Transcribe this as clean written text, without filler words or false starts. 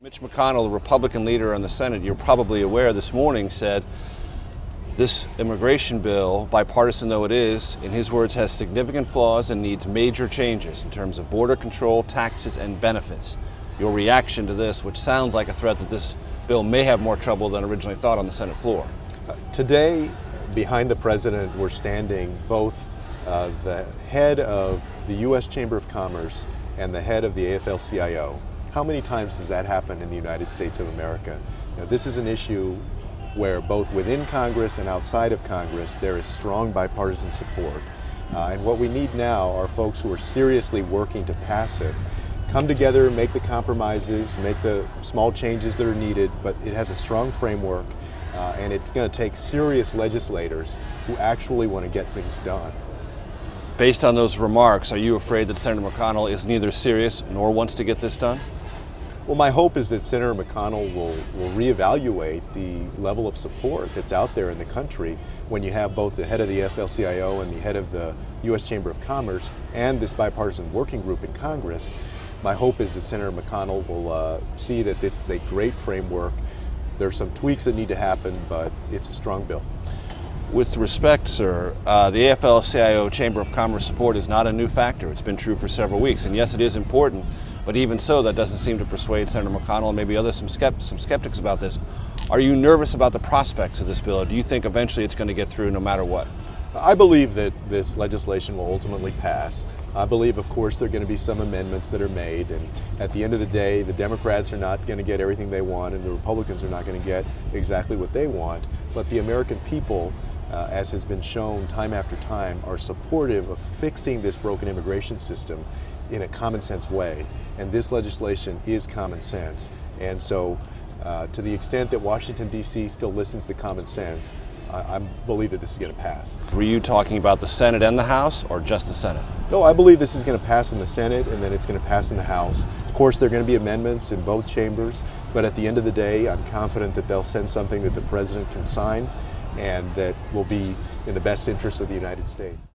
Mitch McConnell, the Republican leader in the Senate, you're probably aware this morning, said this immigration bill, bipartisan though it is, in his words, has significant flaws and needs major changes in terms of border control, taxes, and benefits. Your reaction to this, which sounds like a threat that this bill may have more trouble than originally thought on the Senate floor. Today, behind the president, we're standing both the head of the U.S. Chamber of Commerce and the head of the AFL-CIO. How many times does that happen in the United States of America? This is an issue where both within Congress and outside of Congress there is strong bipartisan support. And what we need now are folks who are seriously working to pass it, come together, make the compromises, make the small changes that are needed, but it has a strong framework and it's going to take serious legislators who actually want to get things done. Based on those remarks, are you afraid that Senator McConnell is neither serious nor wants to get this done? Well, my hope is that Senator McConnell will reevaluate the level of support that's out there in the country when you have both the head of the AFL-CIO and the head of the U.S. Chamber of Commerce and this bipartisan working group in Congress. My hope is that Senator McConnell will see that this is a great framework. There's some tweaks that need to happen, but it's a strong bill. With respect, sir, the AFL-CIO Chamber of Commerce support is not a new factor. It's been true for several weeks, and yes, it is important, but even so, that doesn't seem to persuade Senator McConnell and maybe some skeptics about this. Are you nervous about the prospects of this bill, or do you think eventually it's going to get through no matter what? I believe that this legislation will ultimately pass. I believe, of course, there are going to be some amendments that are made, and at the end of the day, the Democrats are not going to get everything they want, and the Republicans are not going to get exactly what they want, but the American people, as has been shown time after time, are supportive of fixing this broken immigration system in a common sense way. And this legislation is common sense. And so to the extent that Washington, D.C. still listens to common sense, I believe that this is going to pass. Were you talking about the Senate and the House, or just the Senate? No, I believe this is going to pass in the Senate and then it's going to pass in the House. Of course, there are going to be amendments in both chambers, but at the end of the day, I'm confident that they'll send something that the President can sign and that will be in the best interest of the United States.